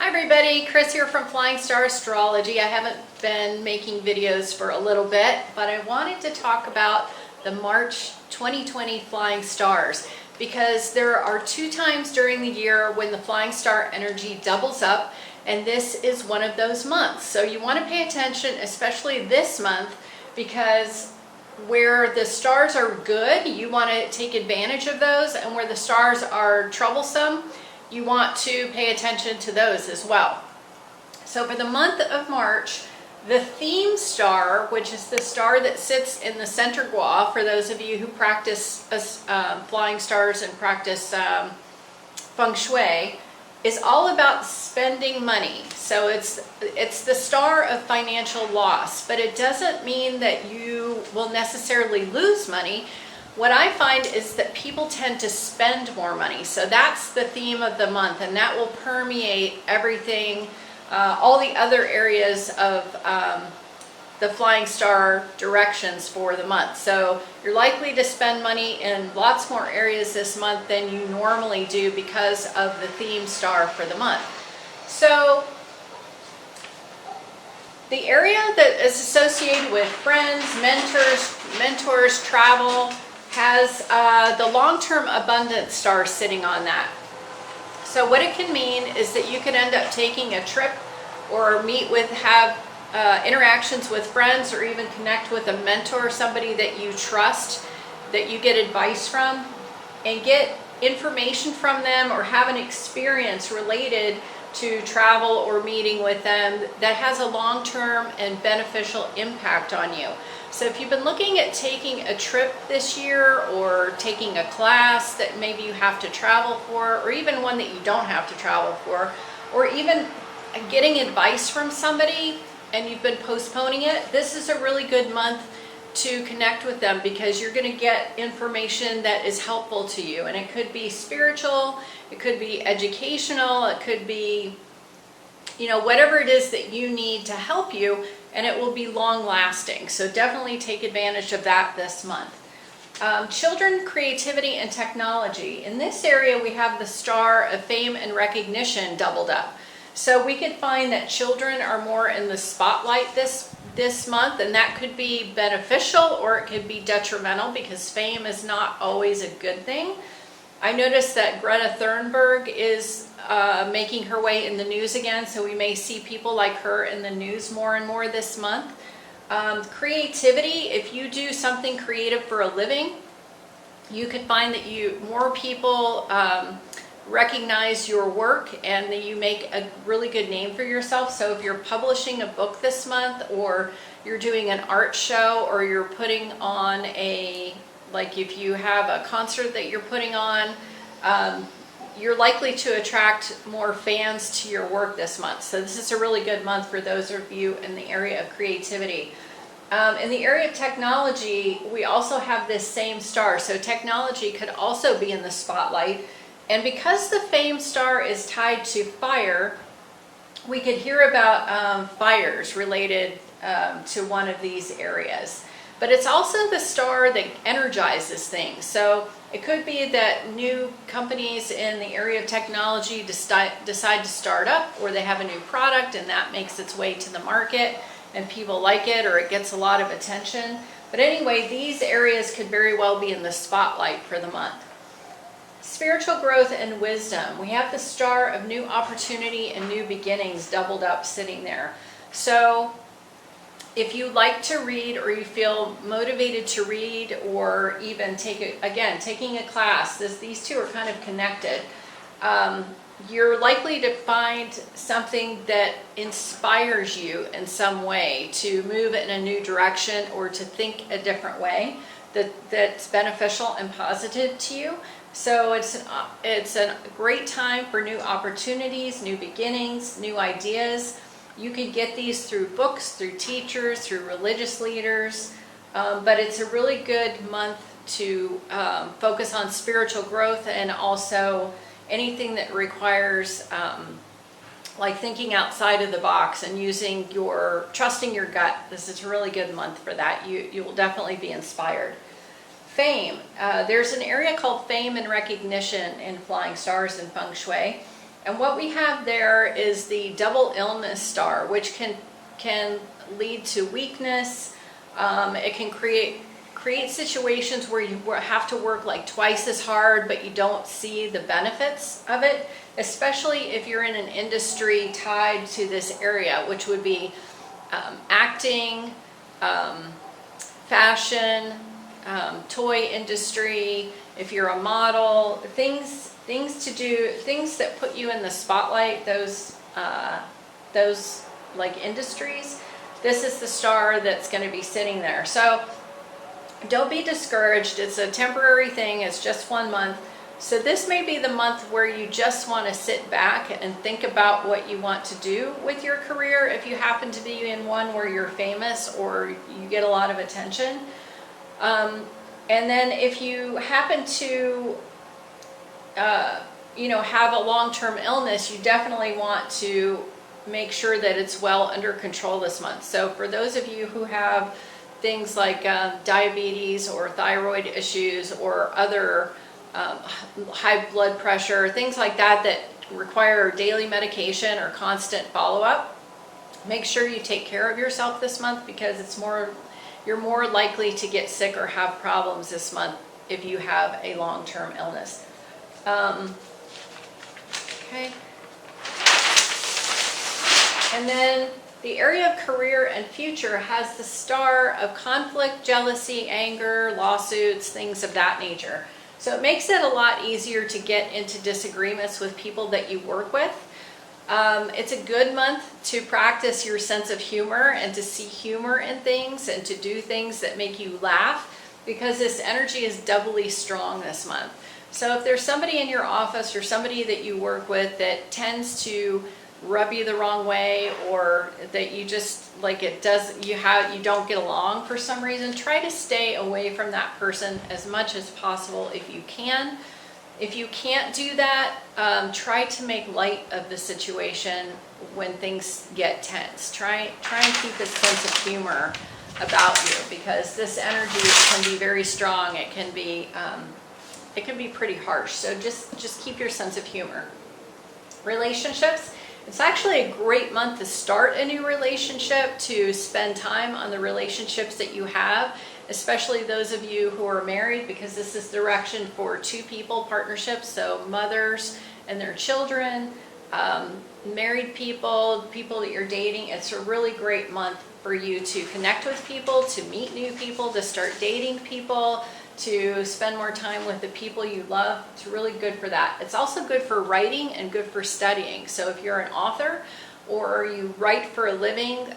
everybody, Chris here from Flying Star Astrology. I haven't been making videos for a little bit, but I wanted to talk about the March 2020 flying stars because there are two times during the year when the flying star energy doubles up, and this is one of those months. So you want to pay attention, especially this month, because where the stars are good, you want to take advantage of those, and where the stars are troublesome, you want to pay attention to those as well. So for the month of March, the theme star, which is the star that sits in the center gua, for those of you who practice flying stars and practice Feng Shui, is all about spending money. So it's the star of financial loss, but it doesn't mean that you will necessarily lose money. What I find is that people tend to spend more money. So that's the theme of the month, and that will permeate everything, all the other areas of the flying star directions for the month. So you're likely to spend money in lots more areas this month than you normally do because of the theme star for the month. So the area that is associated with friends, mentors, travel, has the long-term abundance star sitting on that. So what it can mean is that you could end up taking a trip or have interactions with friends, or even connect with a mentor, somebody that you trust, that you get advice from, and get information from them, or have an experience related to travel or meeting with them that has a long-term and beneficial impact on you. So if you've been looking at taking a trip this year, or taking a class that maybe you have to travel for, or even one that you don't have to travel for, or even getting advice from somebody and you've been postponing it, this is a really good month to connect with them, because you're going to get information that is helpful to you. And it could be spiritual, it could be educational, it could be, whatever it is that you need to help you, and it will be long lasting. So definitely take advantage of that this month. Children, creativity, and technology. In this area, we have the star of fame and recognition doubled up. So we could find that children are more in the spotlight this month, and that could be beneficial or it could be detrimental, because fame is not always a good thing. I noticed that Greta Thunberg is making her way in the news again, so we may see people like her in the news more and more this month. Creativity, if you do something creative for a living, you could find that more people recognize your work, and that you make a really good name for yourself. So if you're publishing a book this month, or you're doing an art show, or you're putting on if you have a concert that you're putting on, you're likely to attract more fans to your work this month. So this is a really good month for those of you in the area of creativity. In the area of technology, we also have this same star. So technology could also be in the spotlight. And because the fame star is tied to fire, we could hear about fires related to one of these areas. But it's also the star that energizes things. So it could be that new companies in the area of technology decide to start up, or they have a new product and that makes its way to the market and people like it, or it gets a lot of attention. But anyway, these areas could very well be in the spotlight for the month. Spiritual growth and wisdom. We have the star of new opportunity and new beginnings doubled up sitting there. So if you like to read, or you feel motivated to read, or even taking a class, these two are kind of connected. You're likely to find something that inspires you in some way to move in a new direction, or to think a different way that's beneficial and positive to you. So it's a great time for new opportunities, new beginnings, new ideas. You can get these through books, through teachers, through religious leaders, but it's a really good month to focus on spiritual growth, and also anything that requires thinking outside of the box and trusting your gut. This is a really good month for that. You will definitely be inspired. Fame. There's an area called fame and recognition in flying stars and Feng Shui. And what we have there is the double illness star, which can lead to weakness. It can create situations where you have to work like twice as hard, but you don't see the benefits of it, especially if you're in an industry tied to this area, which would be acting, fashion, toy industry, if you're a model, things that put you in the spotlight, those like industries. This is the star that's going to be sitting there. So don't be discouraged. It's a temporary thing. It's just 1 month. So this may be the month where you just want to sit back and think about what you want to do with your career. If you happen to be in one where you're famous or you get a lot of attention. And then if you happen to, have a long-term illness, you definitely want to make sure that it's well under control this month. So for those of you who have things like diabetes or thyroid issues or other high blood pressure, things like that that require daily medication or constant follow-up, make sure you take care of yourself this month, because you're more likely to get sick or have problems this month if you have a long-term illness. Okay. And then the area of career and future has the star of conflict, jealousy, anger, lawsuits, things of that nature. So it makes it a lot easier to get into disagreements with people that you work with. It's a good month to practice your sense of humor and to see humor in things and to do things that make you laugh, because this energy is doubly strong this month. So if there's somebody in your office or somebody that you work with that tends to rub you the wrong way, or that you just like you don't get along for some reason, try to stay away from that person as much as possible if you can. If you can't do that, try to make light of the situation when things get tense. Try and keep a sense of humor about you, because this energy can be very strong. It can be pretty harsh. So just keep your sense of humor. Relationships. It's actually a great month to start a new relationship, to spend time on the relationships that you have, especially those of you who are married, because this is direction for two people partnerships, so mothers and their children, married people that you're dating. It's a really great month for you to connect with people, to meet new people, to start dating people, to spend more time with the people you love. It's really good for that. It's also good for writing and good for studying. So if you're an author or you write for a living,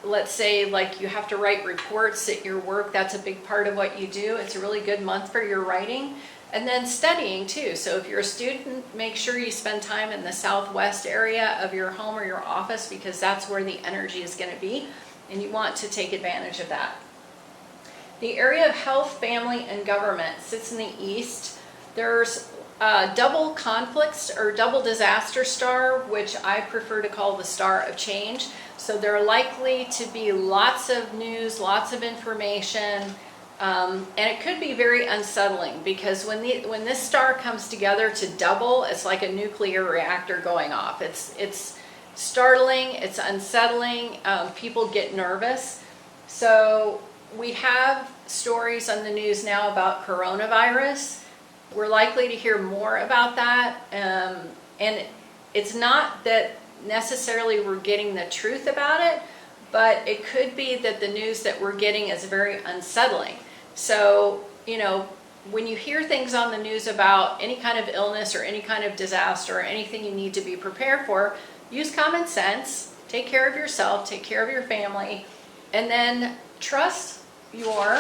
let's say like you have to write reports at your work, that's a big part of what you do. It's a really good month for your writing. And then studying too. So if you're a student, make sure you spend time in the southwest area of your home or your office, because that's where the energy is going to be, and you want to take advantage of that. The area of health, family, and government sits in the east. There's double conflicts or double disaster star, which I prefer to call the star of change. So there are likely to be lots of news, lots of information, and it could be very unsettling, because when this star comes together to double, it's like a nuclear reactor going off. It's startling, it's unsettling, people get nervous. So we have stories on the news now about coronavirus. We're likely to hear more about that. And it's not that necessarily we're getting the truth about it, but it could be that the news that we're getting is very unsettling. So, when you hear things on the news about any kind of illness or any kind of disaster or anything you need to be prepared for, use common sense, take care of yourself, take care of your family, and then trust your,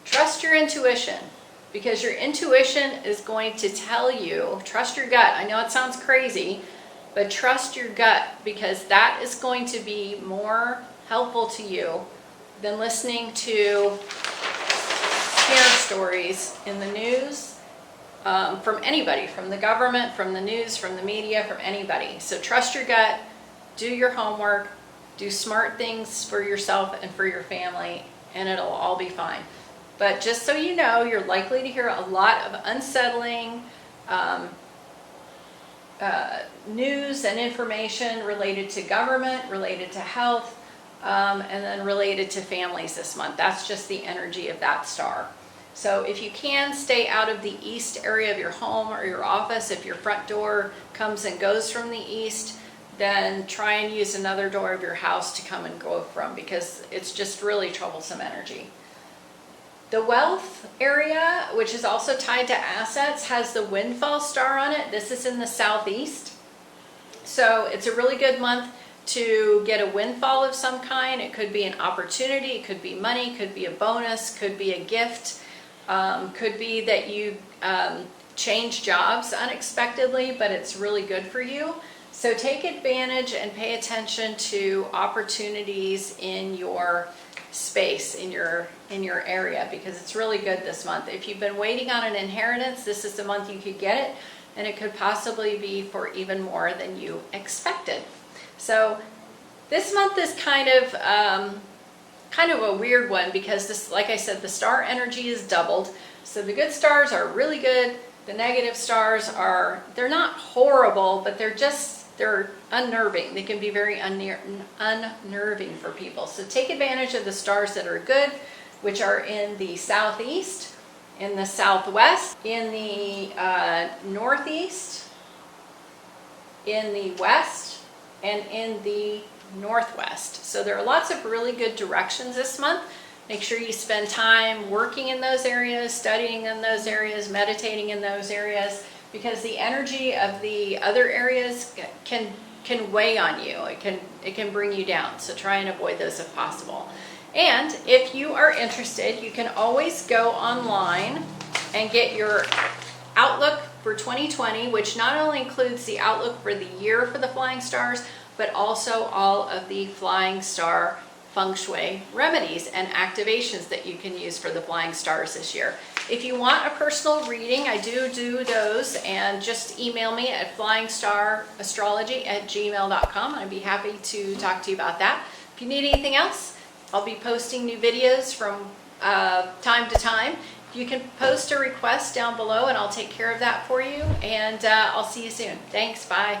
trust your intuition, because your intuition is going to tell you, trust your gut. I know it sounds crazy, but trust your gut, because that is going to be more helpful to you than listening to scare stories in the news, from anybody, from the government, from the news, from the media, from anybody. So trust your gut, do your homework, do smart things for yourself and for your family, and it'll all be fine. But just so you know, you're likely to hear a lot of unsettling news and information related to government, related to health, and then related to families this month. That's just the energy of that star. So if you can, stay out of the east area of your home or your office. If your front door comes and goes from the east, then try and use another door of your house to come and go from, because it's just really troublesome energy. The wealth area, which is also tied to assets, has the windfall star on it. This is in the southeast. So it's a really good month to get a windfall of some kind. It could be an opportunity, it could be money, could be a bonus, could be a gift, could be that you change jobs unexpectedly, but it's really good for you. So take advantage and pay attention to opportunities in your space, in your area, because it's really good this month. If you've been waiting on an inheritance, this is the month you could get it, and it could possibly be for even more than you expected. So this month is kind of a weird one, because this, like I said, the star energy is doubled. So the good stars are really good. The negative stars they're not horrible, but they're unnerving. They can be very unnerving for people. So take advantage of the stars that are good, which are in the southeast, in the southwest, in the northeast, in the west, and in the northwest. So there are lots of really good directions this month. Make sure you spend time working in those areas, studying in those areas, meditating in those areas, because the energy of the other areas can weigh on you. It can bring you down. So try and avoid those if possible. And if you are interested, you can always go online and get your outlook for 2020, which not only includes the outlook for the year for the flying stars, but also all of the flying star Feng Shui remedies and activations that you can use for the flying stars this year. If you want a personal reading, I do those, and just email me at flyingstarastrology@gmail.com. I'd be happy to talk to you about that. If you need anything else, I'll be posting new videos from time to time. You can post a request down below and I'll take care of that for you, and I'll see you soon. Thanks, bye.